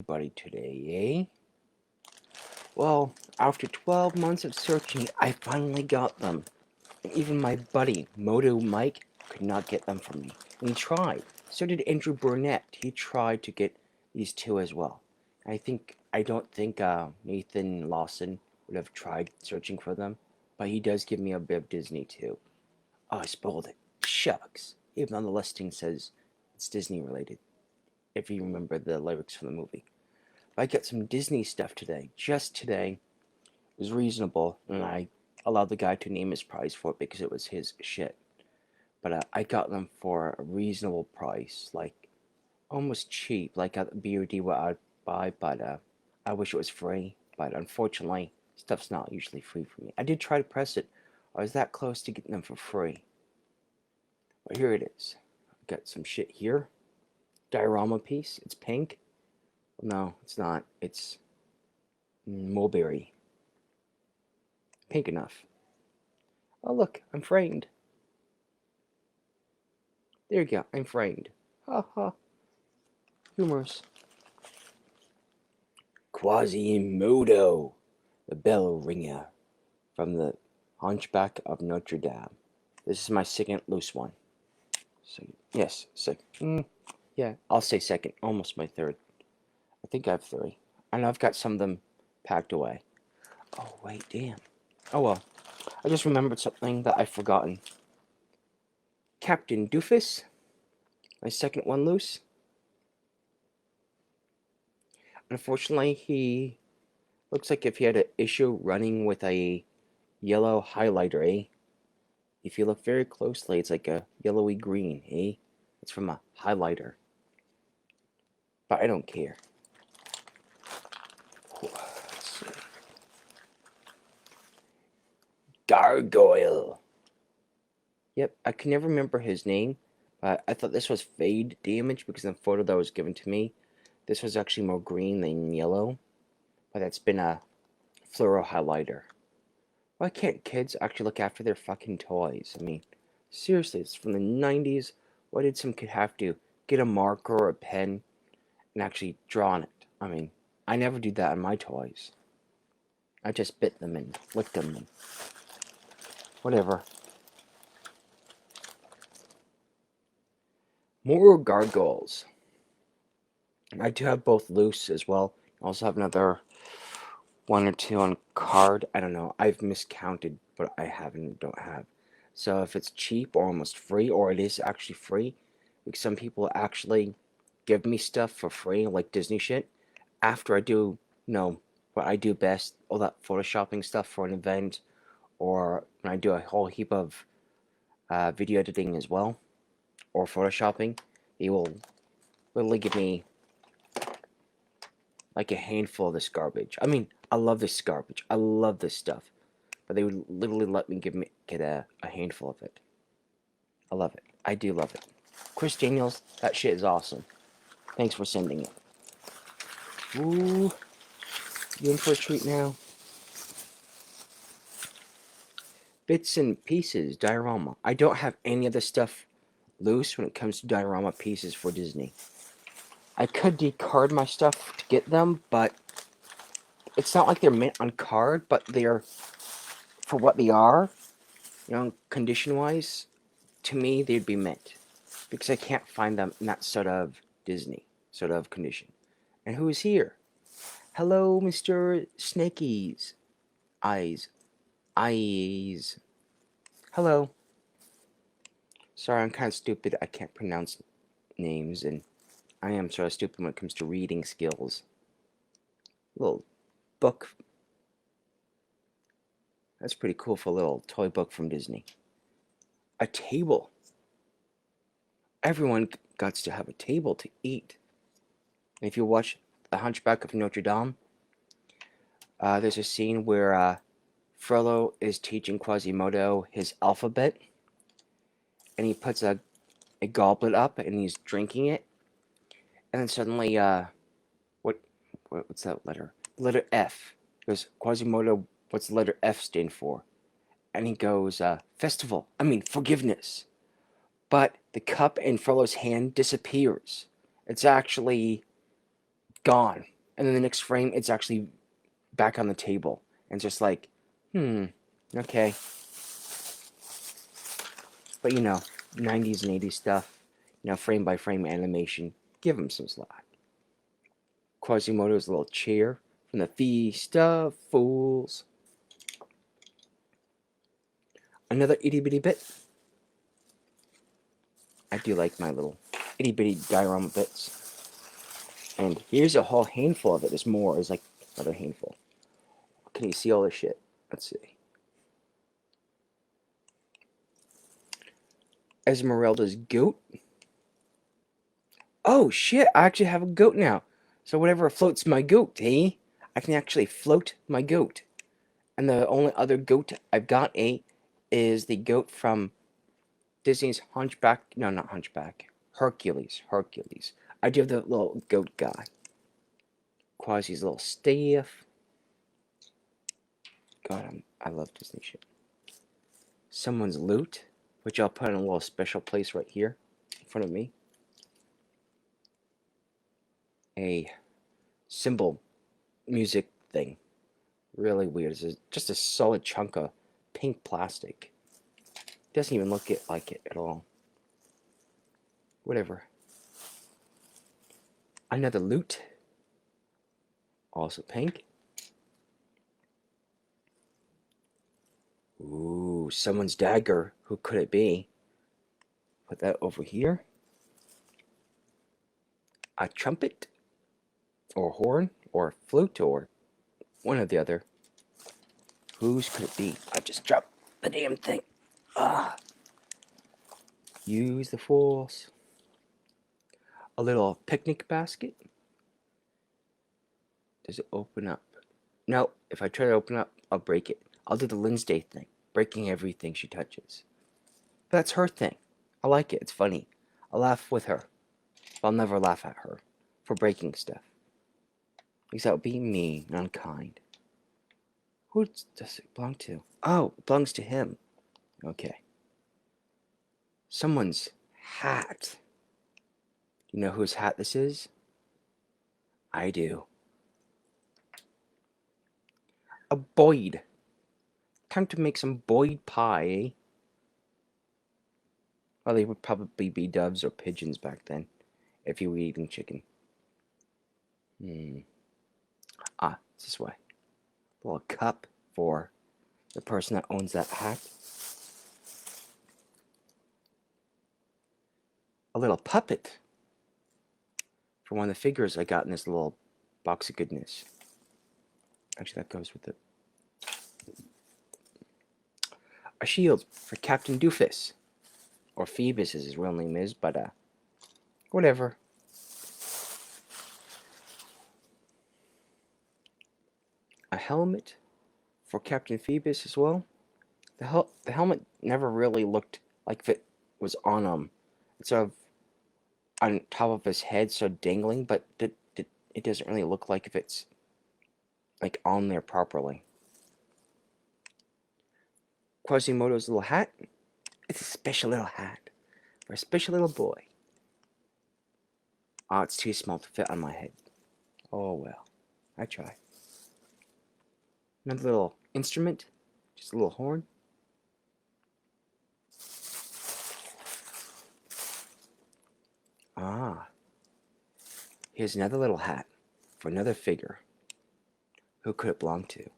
Everybody today, Well, after 12 months of searching, I finally got them. And even my buddy, Moto Mike, could not get them from me. And he tried. So did Andrew Burnett. He tried to get these two as well. I don't think Nathan Lawson would have tried searching for them, but he does give me a bit of Disney too. Oh, I spoiled it. Shucks. Even on the listing says it's Disney related, if you remember the lyrics from the movie. I got some Disney stuff today. Just today. It was reasonable, and I allowed the guy to name his price for it because it was his shit. But I got them for a reasonable price, like almost cheap, like at the BOD what I'd buy, but I wish it was free. But unfortunately, stuff's not usually free for me. I did try to press it. I was that close to getting them for free. But here it is. I got some shit here. Diorama piece. It's pink. No, it's not. It's mulberry. Pink enough. Oh, look, I'm framed. There you go, I'm framed. Ha ha. Humorous. Quasimodo, the bell ringer from the Hunchback of Notre Dame. This is my second loose one. Second. Yes, second. Yeah, I'll say second. Almost my third. I think I have three. I know I've got some of them packed away. Oh, wait, damn. Oh, well. I just remembered something that I've forgotten. Captain Doofus. My second one loose. Unfortunately, he looks like if he had an issue running with a yellow highlighter, eh? If you look very closely, it's like a yellowy green, eh? It's from a highlighter. But I don't care. Let's see. Gargoyle. Yep, I can never remember his name, but I thought this was fade damage because in the photo that was given to me, this was actually more green than yellow. But that's been a fluoro highlighter. Why can't kids actually look after their fucking toys? I mean, seriously, it's from the 90s. Why did some kid have to get a marker or a pen and actually draw on it? I mean, I never do that on my toys. I just bit them and licked them and whatever. More gargoyles. I do have both loose as well. I also have another one or two on card. I don't know. I've miscounted, but I don't have. So if it's cheap or almost free, or it is actually free, like some people actually give me stuff for free, like Disney shit, after I do, what I do best, all that photoshopping stuff for an event, or when I do a whole heap of video editing as well, or photoshopping, they will literally give me like a handful of this garbage. I mean, I love this garbage. I love this stuff. But they would literally let me get a handful of it. I love it. I do love it. Chris Daniels, that shit is awesome. Thanks for sending it. Ooh. You in for a treat now? Bits and pieces, diorama. I don't have any of the stuff loose when it comes to diorama pieces for Disney. I could decard my stuff to get them, but it's not like they're mint on card, but they're, for what they are, condition-wise, to me, they'd be mint. Because I can't find them in that sort of Disney sort of condition. And who is here? Hello, Mr. Snakeys. Eyes. Hello. Sorry, I'm kind of stupid. I can't pronounce names, and I am sort of stupid when it comes to reading skills. Little book. That's pretty cool for a little toy book from Disney. A table. Everyone got to have a table to eat. And if you watch The Hunchback of Notre Dame, there's a scene where Frollo is teaching Quasimodo his alphabet, and he puts a goblet up, and he's drinking it, and then suddenly, what's that letter? The letter F. He goes, Quasimodo, what's the letter F stand for? And he goes, forgiveness. But the cup in Frollo's hand disappears. It's actually gone. And then the next frame, it's actually back on the table. And just like, okay. But you know, 90s and 80s stuff, you know, frame by frame animation, give them some slack. Quasimodo's little chair from the Feast of Fools. Another itty bitty bit. I do like my little itty bitty diorama bits. And here's a whole handful of it. There's more. There's like another handful. Can you see all this shit? Let's see. Esmeralda's goat. Oh shit, I actually have a goat now. So whatever floats my goat, eh? I can actually float my goat. And the only other goat I've got, is the goat from Disney's Hunchback. No, not Hunchback. Hercules. I do have the little goat guy. Quasi's little staff. God, I love Disney shit. Someone's loot, which I'll put in a little special place right here in front of me. A cymbal music thing. Really weird. It's just a solid chunk of pink plastic. Doesn't even look like it at all. Whatever. Another loot. Also pink. Ooh, someone's dagger. Who could it be? Put that over here. A trumpet, or horn, or flute, or one or the other. Whose could it be? I just dropped the damn thing. Ah. Use the force. A little picnic basket. Does it open up? No, if I try to open up, I'll break it. I'll do the Lindsay thing, breaking everything she touches. But that's her thing. I like it. It's funny. I laugh with her. I'll never laugh at her for breaking stuff. Because that would be mean and unkind. Who does it belong to? Oh, it belongs to him. Okay. Someone's hat. You know whose hat this is? I do. A Boyd. Time to make some Boyd pie, eh? Well, they would probably be doves or pigeons back then, if you were eating chicken. Ah, it's this way. A little cup for the person that owns that hat. A little puppet for one of the figures I got in this little box of goodness. Actually, that goes with it. A shield for Captain Doofus. Or Phebis as his real name is, but whatever. A helmet for Captain Phebis as well. The helmet never really looked like it was on him. It's sort of on top of his head, so dangling, but it doesn't really look like if it's like on there properly. Quasimodo's little hat. It's a special little hat for a special little boy. Oh, it's too small to fit on my head. Oh well, I try. Another little instrument, just a little horn. Ah, here's another little hat for another figure. Who could it belong to?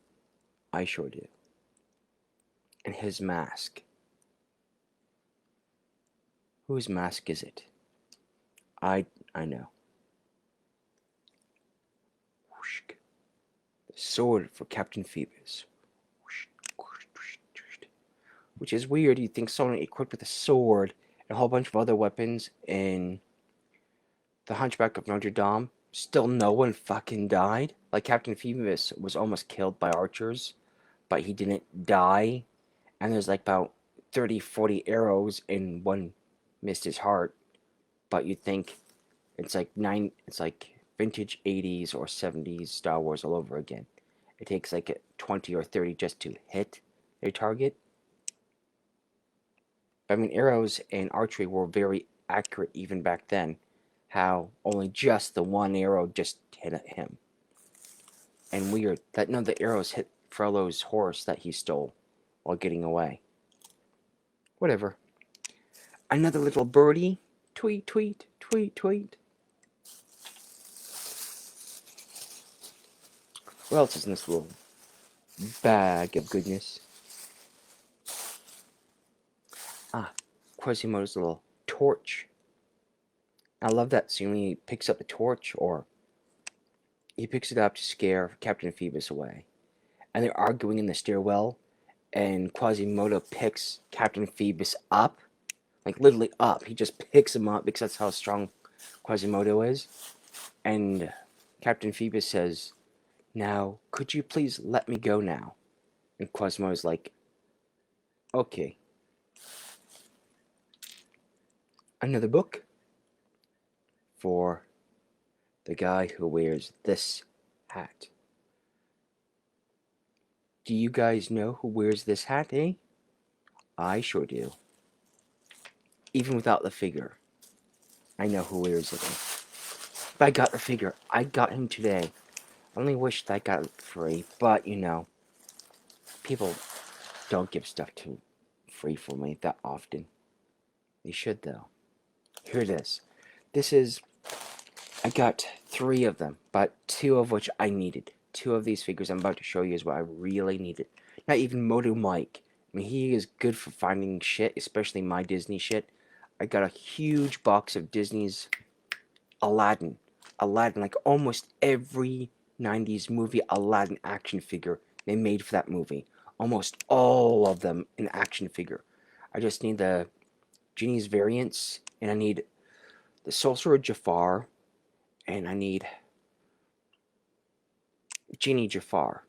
I sure do. And his mask. Whose mask is it? I know. The sword for Captain Phebis. Which is weird. You'd think someone equipped with a sword and a whole bunch of other weapons in the Hunchback of Notre Dame. Still no one fucking died. Like Captain Phebis was almost killed by archers, but he didn't die. And there's like about 30, 40 arrows and one missed his heart. But you'd think it's like vintage 80s or 70s Star Wars all over again. It takes like 20 or 30 just to hit a target. But I mean, arrows and archery were very accurate even back then. how only just the one arrow just hit at him. And weird that none of the arrows hit Frollo's horse that he stole while getting away. Whatever. Another little birdie. Tweet, tweet, tweet, tweet. What else is in this little bag of goodness? Quasimodo's little torch. I love that scene when he picks up the torch, or he picks it up to scare Captain Phebis away. And they're arguing in the stairwell, and Quasimodo picks Captain Phebis up. Like, literally up. He just picks him up because that's how strong Quasimodo is. And Captain Phebis says, "Now, could you please let me go now?" And Quasimodo's like, "Okay." Another book for the guy who wears this hat. Do you guys know who wears this hat, eh? I sure do. Even without the figure, I know who wears it. But I got the figure. I got him today. I only wish that I got it free, but you know, people don't give stuff to free for me that often. They should, though. Here it is. I got 3 of them, but 2 of which I needed. 2 of these figures I'm about to show you is what I really needed. Not even Moto Mike. I mean, he is good for finding shit, especially my Disney shit. I got a huge box of Disney's Aladdin. Aladdin, like almost every 90s movie Aladdin action figure they made for that movie. Almost all of them an action figure. I just need the Genie's variants, and I need the Sorcerer Jafar, and I need Genie Jafar,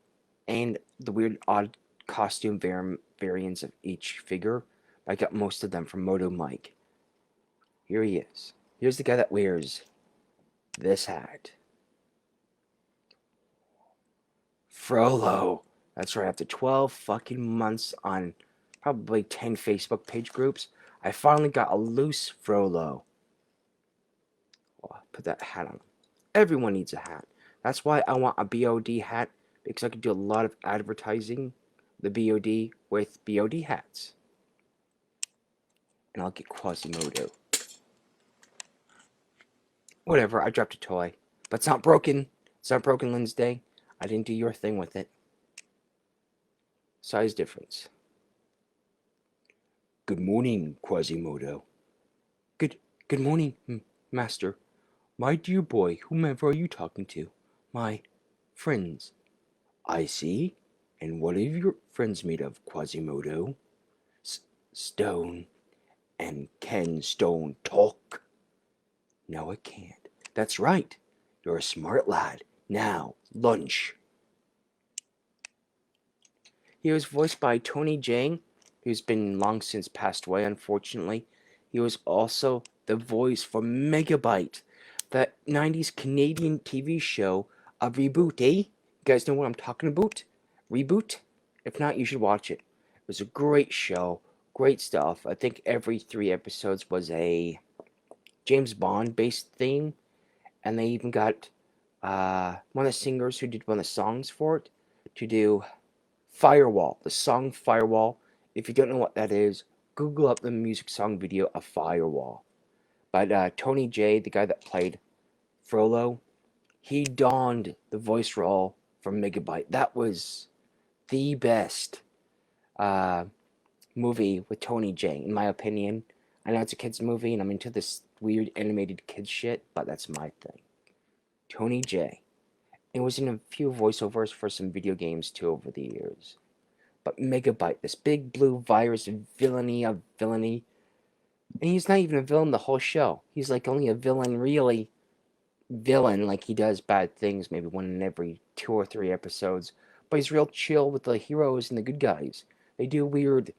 and the weird odd costume variants of each figure. I got most of them from Moto Mike. Here he is. Here's the guy that wears this hat. Frollo. That's right, after 12 fucking months on probably 10 Facebook page groups, I finally got a loose Frollo. Oh, put that hat on. Everyone needs a hat. That's why I want a BOD hat, because I can do a lot of advertising the BOD with BOD hats. And I'll get Quasimodo. Whatever, I dropped a toy. But it's not broken. It's not broken, Wednesday. I didn't do your thing with it. Size difference. Good morning, Quasimodo. Good morning, Master. My dear boy, whomever are you talking to? My friends. I see. And what are your friends made of, Quasimodo? Stone. And can stone talk? No, it can't. That's right. You're a smart lad. Now, lunch. He was voiced by Tony Jang, who's been long since passed away, unfortunately. He was also the voice for Megabyte, that 90s Canadian TV show of Reboot, eh? You guys know what I'm talking about? Reboot? If not, you should watch it. It was a great show. Great stuff. I think every 3 episodes was a James Bond-based theme. And they even got one of the singers who did one of the songs for it to do Firewall. The song Firewall. If you don't know what that is, Google up the music song video of Firewall. But Tony J, the guy that played Frollo, he donned the voice role from Megabyte. That was the best movie with Tony J, in my opinion. I know it's a kids movie, and I'm into this weird animated kids shit, but that's my thing. Tony J. It was in a few voiceovers for some video games too over the years. But Megabyte, this big blue virus of villainy, and he's not even a villain the whole show. He's like only a villain, really villain, like he does bad things maybe 1 in every 2 or 3 episodes. But he's real chill with the heroes and the good guys. They do weird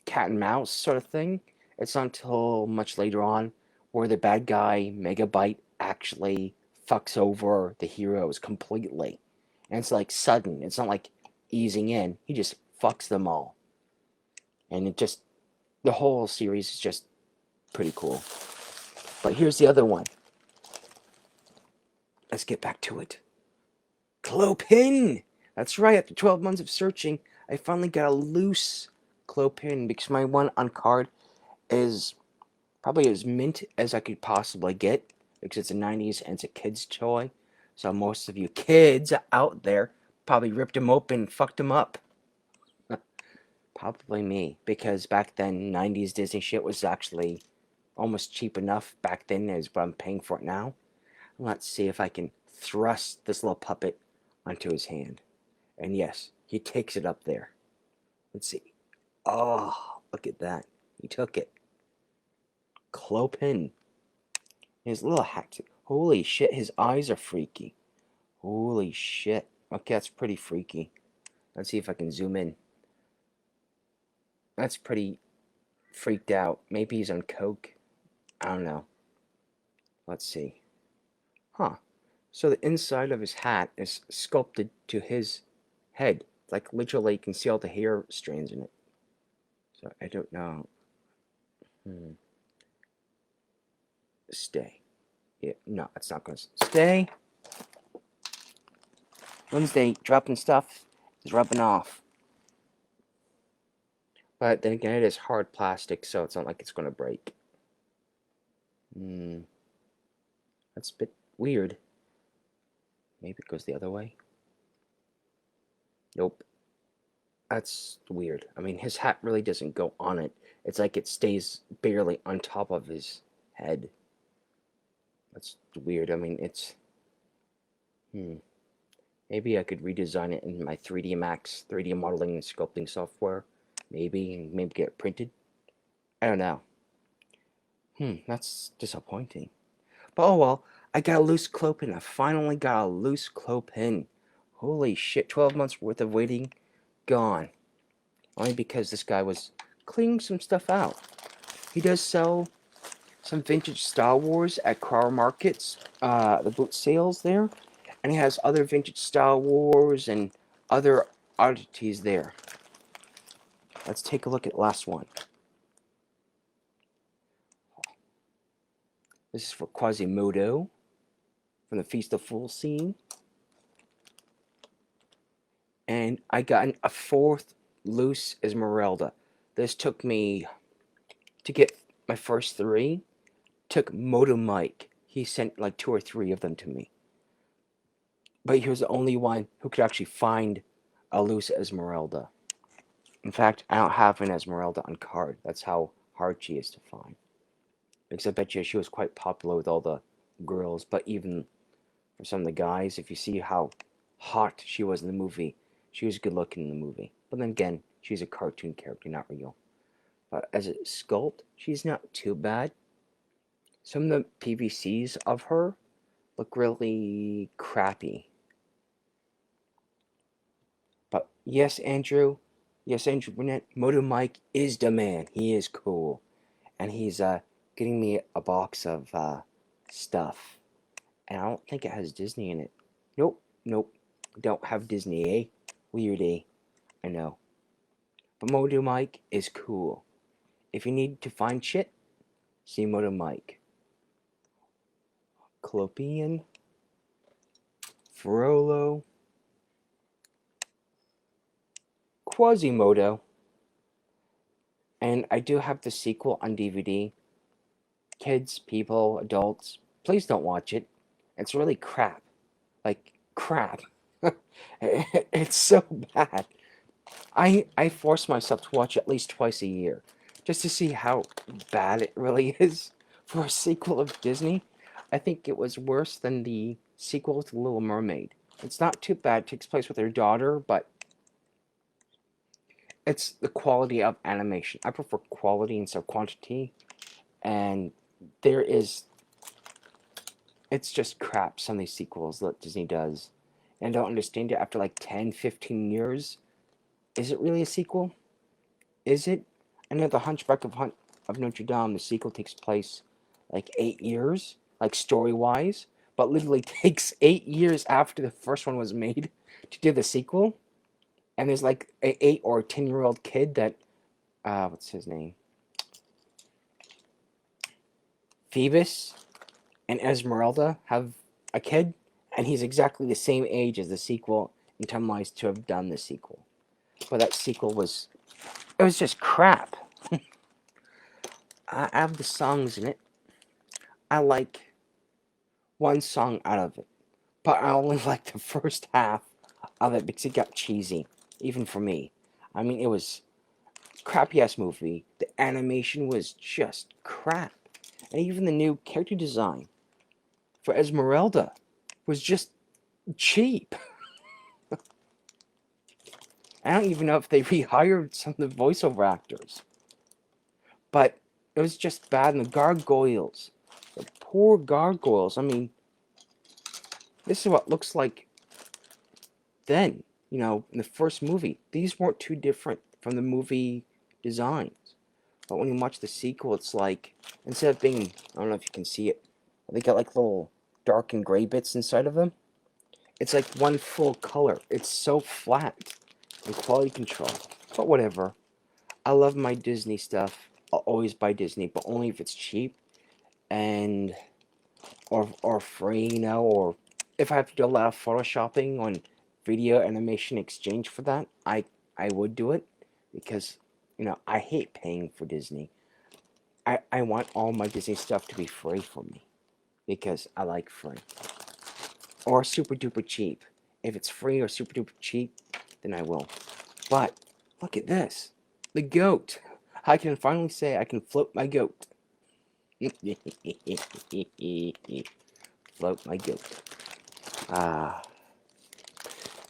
cat and mouse sort of thing. It's not until much later on where the bad guy, Megabyte, actually fucks over the heroes completely. And it's like sudden. It's not like easing in. He just fucks them all. And the whole series is just pretty cool. But here's the other one. let's get back to it. Clopin! That's right, after 12 months of searching, I finally got a loose Clopin because my one on card is probably as mint as I could possibly get because it's a 90s and it's a kid's toy. So most of you kids out there probably ripped him open and fucked him up. Probably me, because back then 90s Disney shit was actually almost cheap enough back then as what I'm paying for it now. Let's see if I can thrust this little puppet onto his hand. And yes, he takes it up there. Let's see. Oh, look at that. He took it. Clopin. His little hat. Holy shit, his eyes are freaky. Holy shit. Okay, that's pretty freaky. Let's see if I can zoom in. That's pretty freaked out. Maybe he's on coke. I don't know. Let's see. Huh. So the inside of his hat is sculpted to his head. Like literally you can see all the hair strands in it. So I don't know. Stay. Yeah, no, it's not going to stay. Wednesday dropping stuff is rubbing off. But then again, it is hard plastic, so it's not like it's going to break. That's a bit weird. Maybe it goes the other way. Nope. That's weird. I mean, his hat really doesn't go on it. It's like it stays barely on top of his head. That's weird. I mean, it's... Maybe I could redesign it in my 3D Max 3D modeling and sculpting software. Maybe get it printed. I don't know. That's disappointing. But oh well, I got a loose Clopin. I finally got a loose Clopin. Holy shit, 12 months worth of waiting, gone. Only because this guy was cleaning some stuff out. He does sell some vintage Star Wars at Crower Markets, the boot sales there. And he has other vintage Star Wars and other oddities there. Let's take a look at the last one. This is for Quasimodo from the Feast of Fools scene. And I got a fourth loose Esmeralda. This took me, to get my first three, took Moto Mike. He sent like 2 or 3 of them to me. But he was the only one who could actually find a loose Esmeralda. In fact, I don't have an Esmeralda on card. That's how hard she is to find. Because I bet you she was quite popular with all the girls. But even for some of the guys, if you see how hot she was in the movie, she was good looking in the movie. But then again, she's a cartoon character, not real. But as a sculpt, she's not too bad. Some of the PVCs of her look really crappy. But yes, Andrew Burnett, Moto Mike is the man. He is cool. And he's getting me a box of stuff. And I don't think it has Disney in it. Nope. Don't have Disney, eh? Weird, eh? I know. But Moto Mike is cool. If you need to find shit, see Moto Mike. Clopian, Frollo, Quasimodo, and I do have the sequel on DVD. Kids, people, adults, please don't watch it. It's really crap. Like, crap. It's so bad. I force myself to watch at least twice a year, just to see how bad it really is for a sequel of Disney. I think it was worse than the sequel to The Little Mermaid. It's not too bad. It takes place with her daughter, but it's the quality of animation. I prefer quality instead of quantity, and it's just crap, some of these sequels that Disney does. And I don't understand it after like 10, 15 years. Is it really a sequel? Is it? I know the Hunchback of Notre Dame, the sequel takes place like 8 years, like story-wise, but literally takes 8 years after the first one was made to do the sequel. And there's like an 8 or 10-year-old kid that, what's his name? Phebis and Esmeralda have a kid, And he's exactly the same age as the sequel in time-wise to have done the sequel. But that sequel was... It was just crap. I have the songs in it. I like one song out of it. But I only like the first half of it because it got cheesy. Even for me. I mean, it was a crappy-ass movie. The animation was just crap. And even the new character design for Esmeralda was just cheap. I don't even know if they rehired some of the voiceover actors. But it was just bad. And the gargoyles. The poor gargoyles. I mean, this is what it looks like then. You know, in the first movie. These weren't too different from the movie designs. But when you watch the sequel, it's like, instead of being, I don't know if you can see it, they got like little dark and gray bits inside of them. It's like one full color. It's so flat. And quality control. But whatever. I love my Disney stuff. I'll always buy Disney, but only if it's cheap and or free, you know, or if I have to do a lot of photoshopping on video animation exchange for that, I would do it because, you know, I hate paying for Disney. I want all my Disney stuff to be free for me because I like free or super duper cheap. If it's free or super duper cheap, then I will. But look at this, the goat. I can finally say I can float my goat. Float my goat.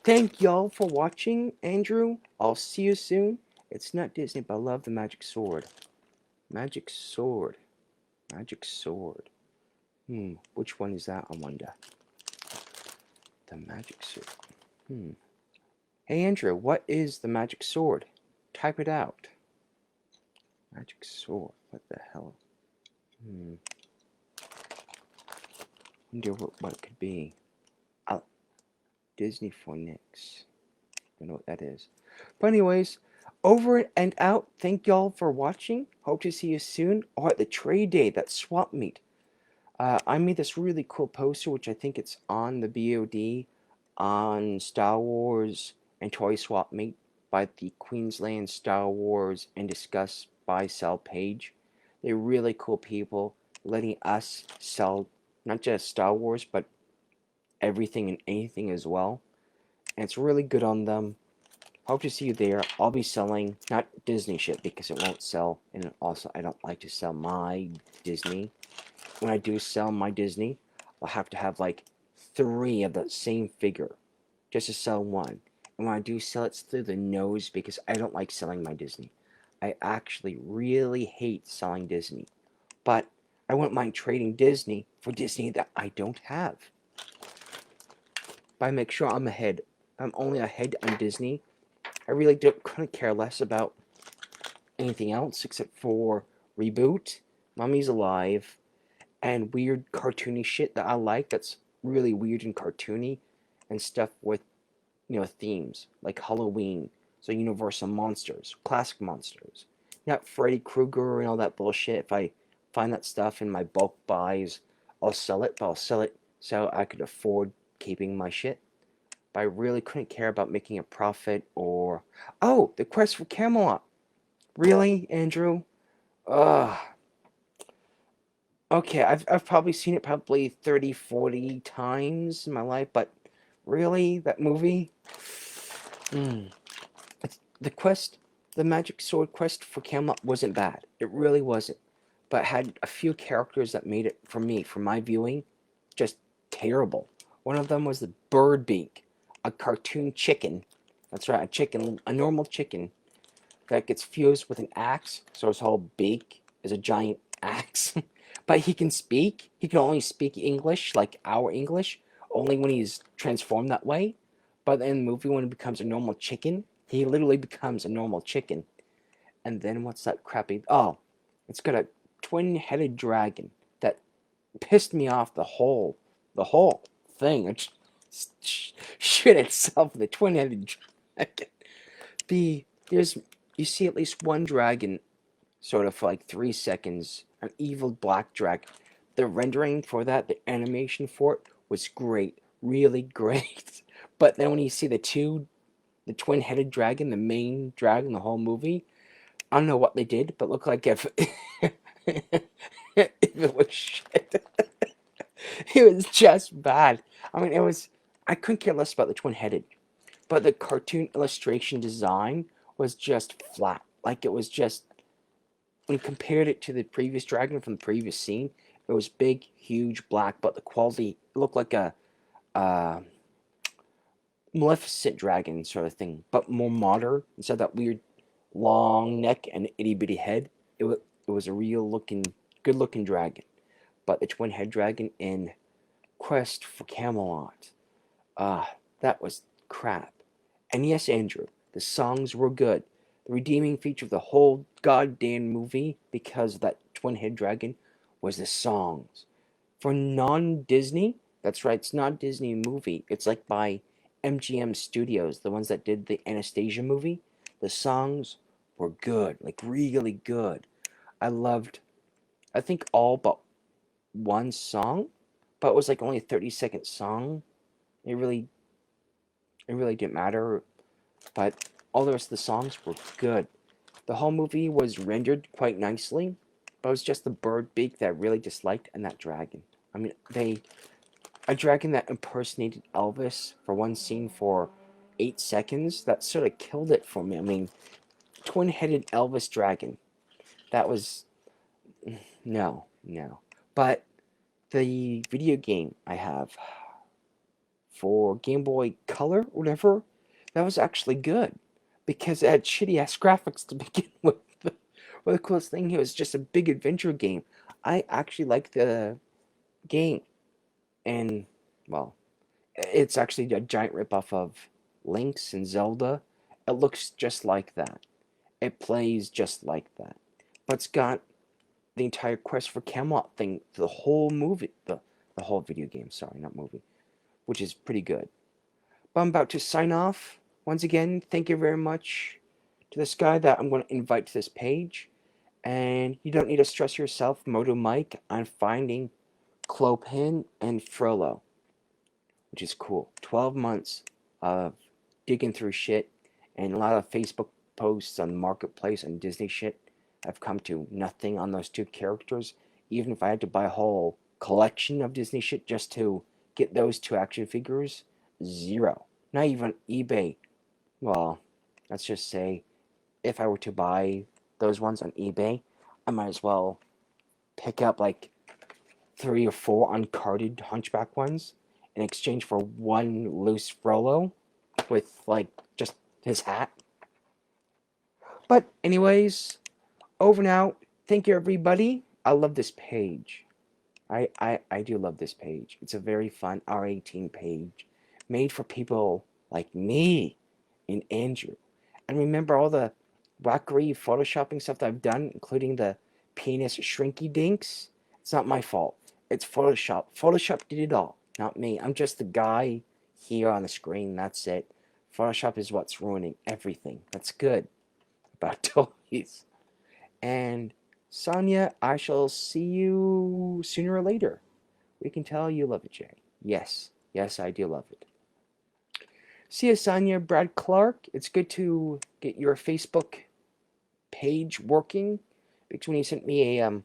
Thank y'all for watching, Andrew. I'll see you soon. It's not Disney, but I love the magic sword. Magic sword. Magic sword. Which one is that, I wonder? The magic sword. Hey, Andrew, what is the magic sword? Type it out. Magic sword. What the hell? Wonder what it could be. Disney Phonics. Don't know what that is. But anyways, over and out. Thank y'all for watching. Hope to see you soon. Or at the trade day, that swap meet. I made this really cool poster, which I think it's on the BOD, on Star Wars and Toy Swap Meet by the Queensland Star Wars and Discuss Buy Sell page. They're really cool people, letting us sell not just Star Wars, but everything and anything as well. And it's really good on them. Hope to see you there. I'll be selling, not Disney shit, because it won't sell. And also, I don't like to sell my Disney. When I do sell my Disney, I'll have to have like 3 of the same figure just to sell one. And when I do sell, it's through the nose because I don't like selling my Disney. I actually really hate selling Disney. But I wouldn't mind trading Disney for Disney that I don't have. But I make sure I'm ahead. I'm only ahead on Disney. I really couldn't care less about anything else except for Reboot, Mummy's Alive, and weird cartoony shit that I like that's really weird and cartoony, and stuff with, you know, themes like Halloween, so Universal monsters, classic monsters, not Freddy Krueger and all that bullshit. If I find that stuff in my bulk buys, I'll sell it, but I'll sell it so I could afford keeping my shit. But I really couldn't care about making a profit or... Oh, the Quest for Camelot. Really, Andrew? Ugh. Okay, I've probably seen it probably 30, 40 times in my life, but really, that movie? The Magic Sword Quest for Camelot wasn't bad. It really wasn't. But it had a few characters that made it, for me, for my viewing, just terrible. One of them was the Birdbeak, a cartoon chicken. That's right, a chicken, a normal chicken that gets fused with an axe, so his whole beak is a giant axe. But he can speak. He can only speak English, like our English, only when he's transformed that way. But in the movie, when he becomes a normal chicken, he literally becomes a normal chicken. And then what's that crappy... Oh, it's got a twin-headed dragon that pissed me off the whole thing. It shit itself, the twin-headed dragon. You see at least one dragon, sort of for like 3 seconds, an evil black dragon. The rendering for that, the animation for it, was great. really great. But then when you see the twin-headed dragon, the main dragon, the whole movie, I don't know what they did, but looked like if if it was shit. It was just bad. I mean, I couldn't care less about the twin-headed, but the cartoon illustration design was just flat. Like, it was just, when you compared it to the previous dragon from the previous scene, it was big, huge, black, but the quality, it looked like a uh, Maleficent dragon sort of thing, but more modern. Instead of that weird long neck and itty bitty head, it was a real looking, good looking dragon. But the twin head dragon in Quest for Camelot, that was crap. And yes, Andrew, the songs were good. The redeeming feature of the whole goddamn movie, because of that twin head dragon, was the songs. For non-Disney, that's right, it's not a Disney movie. It's like by MGM Studios, the ones that did the Anastasia movie. The songs were good, like really good. I loved, I think all but one song, but it was like only a 30-second song. It really, it really didn't matter, but all the rest of the songs were good. The whole movie was rendered quite nicely, but it was just the bird beak that I really disliked and that dragon. I mean, a dragon that impersonated Elvis for one scene for 8 seconds, that sort of killed it for me. I mean, twin-headed Elvis dragon. That was, no, no. But the video game I have for Game Boy Color, or whatever, that was actually good, because it had shitty ass graphics to begin with. Well, the coolest thing here was just a big adventure game. I actually like the game, and well, it's actually a giant ripoff of Link's and Zelda. It looks just like that. It plays just like that. But it's got the entire Quest for Camelot thing, the whole movie, the whole video game, sorry, not movie, which is pretty good. But I'm about to sign off. Once again, thank you very much to this guy that I'm going to invite to this page. And you don't need to stress yourself, Moto Mike, on finding Clopin and Frollo, which is cool. 12 months of digging through shit, and a lot of Facebook posts on Marketplace and Disney shit. I've come to nothing on those two characters, even if I had to buy a whole collection of Disney shit just to get those two action figures. Zero. Not even eBay. Well, let's just say, if I were to buy those ones on eBay, I might as well pick up like 3 or 4 uncarded Hunchback ones in exchange for one loose Frollo with like just his hat. But anyways, over and out. Thank you, everybody. I love this page. I do love this page. It's a very fun R18 page made for people like me and Andrew. And remember all the wackery photoshopping stuff that I've done, including the penis shrinky dinks? It's not my fault. It's Photoshop. Photoshop did it all, not me. I'm just the guy here on the screen. That's it. Photoshop is what's ruining everything. That's good about toys. And Sonia, I shall see you sooner or later. We can tell you love it, Jay. Yes, yes, I do love it. See you, Sonia. Brad Clark. It's good to get your Facebook page working, because when you sent me a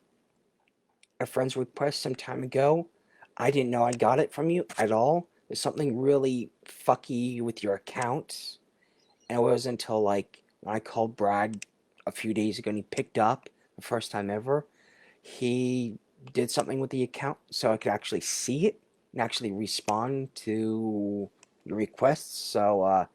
friend's request some time ago, I didn't know I got it from you at all. There's something really fucky with your account, and it wasn't until like when I called Brad a few days ago and he picked up the first time ever. He did something with the account so I could actually see it and actually respond to your requests. So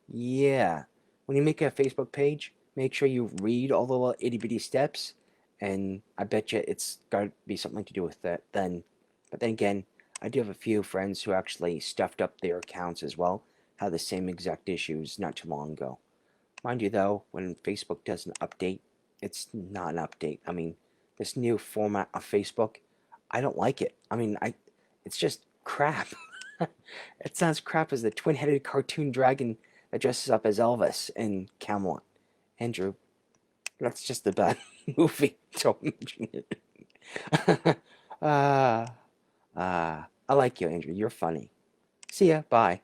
yeah, when you make a Facebook page, make sure you read all the little itty bitty steps, and I bet you it's got to be something to do with that then. But then again, I do have a few friends who actually stuffed up their accounts as well, had the same exact issues not too long ago. Mind you though, when Facebook does an update, it's not an update. I mean, this new format of Facebook, I don't like it. I mean, it's just crap. It sounds crap as the twin-headed cartoon dragon that dresses up as Elvis in Camelot. Andrew, that's just a bad movie. Don't mention it. I like you, Andrew. You're funny. See ya, bye.